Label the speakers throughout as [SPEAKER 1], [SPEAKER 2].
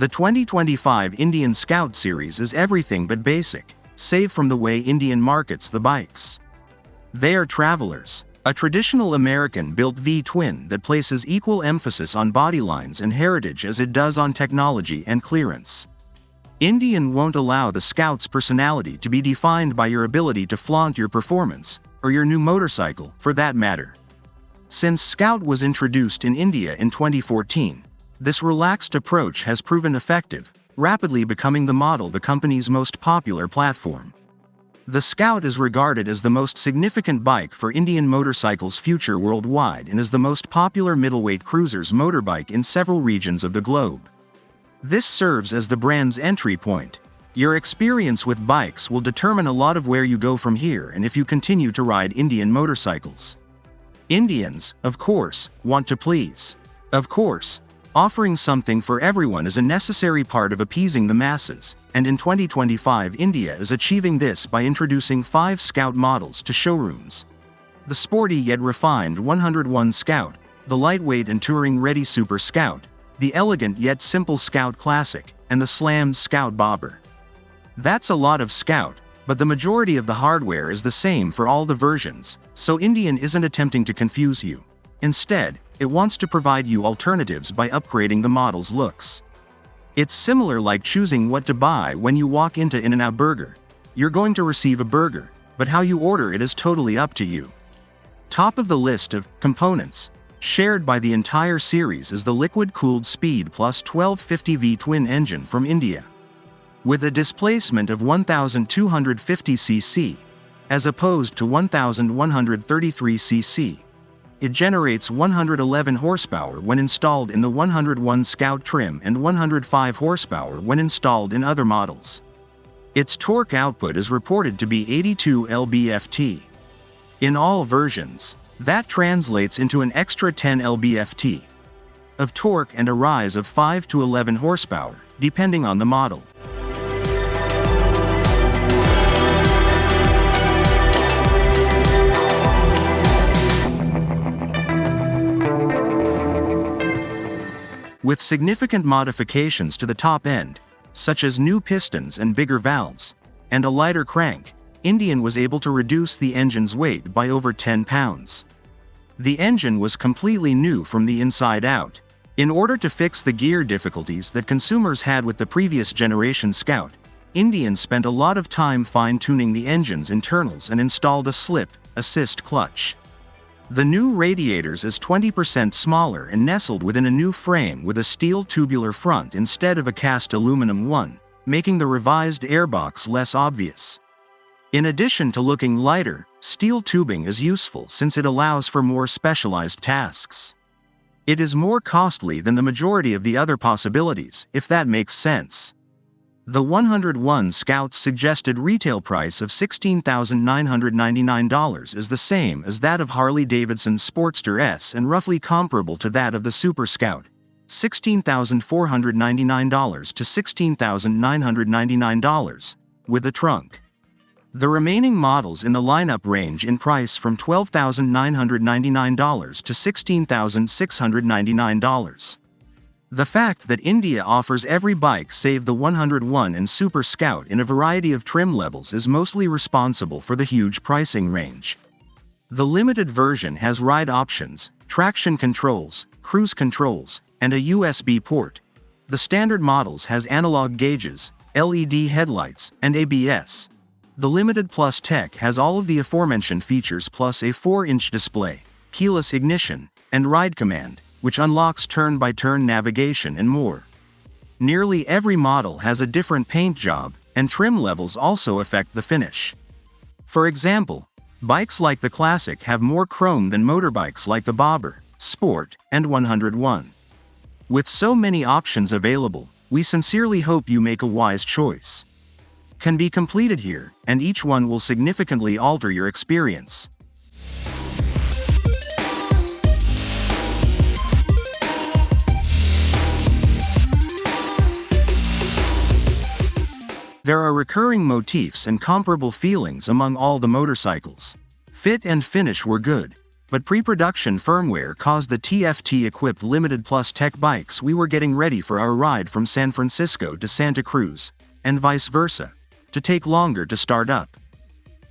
[SPEAKER 1] The 2025 Indian Scout series is everything but basic, save from the way Indian markets the bikes. They are travelers, a traditional American-built V-twin that places equal emphasis on bodylines and heritage as it does on technology and clearance. Indian won't allow the Scout's personality to be defined by your ability to flaunt your performance, or your new motorcycle, for that matter. Since Scout was introduced in India in 2014, this relaxed approach has proven effective, rapidly becoming the model the company's most popular platform. The Scout is regarded as the most significant bike for Indian motorcycles' future worldwide and is the most popular middleweight cruiser's motorbike in several regions of the globe. This serves as the brand's entry point. Your experience with bikes will determine a lot of where you go from here and if you continue to ride Indian motorcycles. Indians, of course, want to please. Of course, offering something for everyone is a necessary part of appeasing the masses, and in 2025 India is achieving this by introducing 5 Scout models to showrooms. The sporty yet refined 101 Scout, the lightweight and touring-ready Super Scout, the elegant yet simple Scout Classic, and the slammed Scout Bobber. That's a lot of Scout, but the majority of the hardware is the same for all the versions, so Indian isn't attempting to confuse you. Instead, it wants to provide you alternatives by upgrading the model's looks. It's similar like choosing what to buy when you walk into In-N-Out Burger. You're going to receive a burger, but how you order it is totally up to you. Top of the list of components shared by the entire series is the liquid-cooled Speed Plus 1250 V-twin engine from India. With a displacement of 1,250 cc, as opposed to 1,133 cc, it generates 111 horsepower when installed in the 101 Scout trim and 105 horsepower when installed in other models. Its torque output is reported to be 82 lb-ft. In all versions, that translates into an extra 10 lb-ft of torque and a rise of 5 to 11 horsepower, depending on the model. With significant modifications to the top end, such as new pistons and bigger valves, and a lighter crank, Indian was able to reduce the engine's weight by over 10 pounds. The engine was completely new from the inside out. In order to fix the gear difficulties that consumers had with the previous generation Scout, Indian spent a lot of time fine-tuning the engine's internals and installed a slip-assist clutch. The new radiators is 20% smaller and nestled within a new frame with a steel tubular front instead of a cast aluminum one, making the revised airbox less obvious. In addition to looking lighter, steel tubing is useful since it allows for more specialized tasks. It is more costly than the majority of the other possibilities, if that makes sense. The 101 Scout's suggested retail price of $16,999 is the same as that of Harley-Davidson's Sportster S and roughly comparable to that of the Super Scout, $16,499 to $16,999, with a trunk. The remaining models in the lineup range in price from $12,999 to $16,699. The fact that India offers every bike save the 101 and Super Scout in a variety of trim levels is mostly responsible for the huge pricing range. The limited version has ride options, traction controls, cruise controls, and a USB port. The standard models has analog gauges, LED headlights, and ABS. The Limited Plus Tech has all of the aforementioned features plus a 4-inch display, keyless ignition, and ride command, which unlocks turn-by-turn navigation and more. Nearly every model has a different paint job, and trim levels also affect the finish. For example, bikes like the Classic have more chrome than motorbikes like the Bobber, Sport, and 101. With so many options available, we sincerely hope you make a wise choice. Can be completed here, and each one will significantly alter your experience. There are recurring motifs and comparable feelings among all the motorcycles. Fit and finish were good. but pre-production firmware caused the TFT-equipped Limited Plus Tech bikes we were getting ready for our ride from San Francisco to Santa Cruz, and vice versa, to take longer to start up.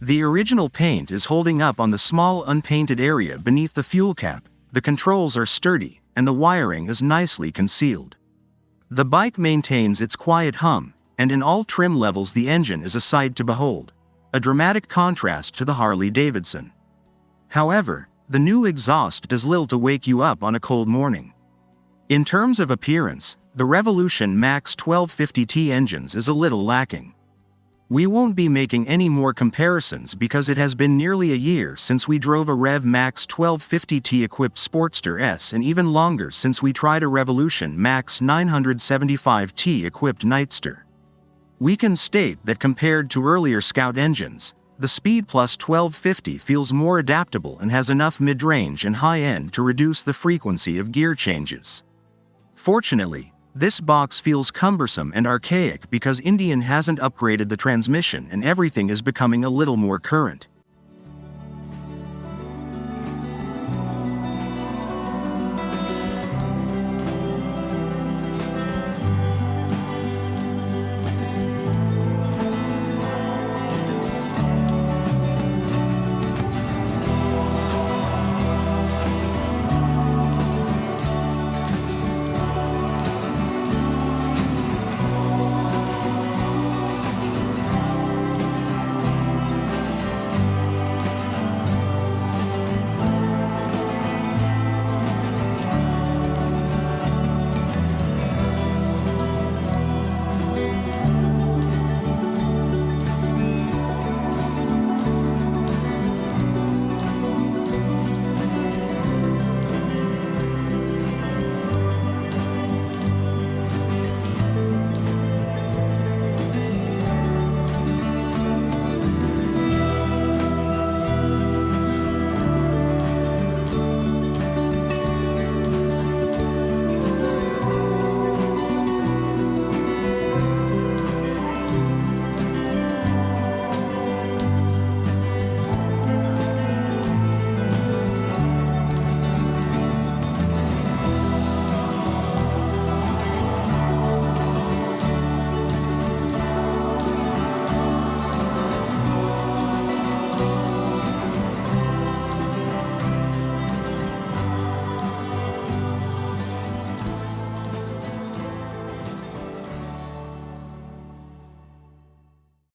[SPEAKER 1] The original paint is holding up on the small unpainted area beneath the fuel cap, the controls are sturdy, and the wiring is nicely concealed. The bike maintains its quiet hum, and in all trim levels the engine is a sight to behold, a dramatic contrast to the Harley-Davidson. However, the new exhaust does little to wake you up on a cold morning. In terms of appearance, the Revolution Max 1250T engines is a little lacking. We won't be making any more comparisons because it has been nearly a year since we drove a Rev Max 1250T equipped Sportster S and even longer since we tried a Revolution Max 975T equipped Nightster. We can state that compared to earlier Scout engines, the Speed Plus 1250 feels more adaptable and has enough mid-range and high-end to reduce the frequency of gear changes. Fortunately, this box feels cumbersome and archaic because Indian hasn't upgraded the transmission and everything is becoming a little more current.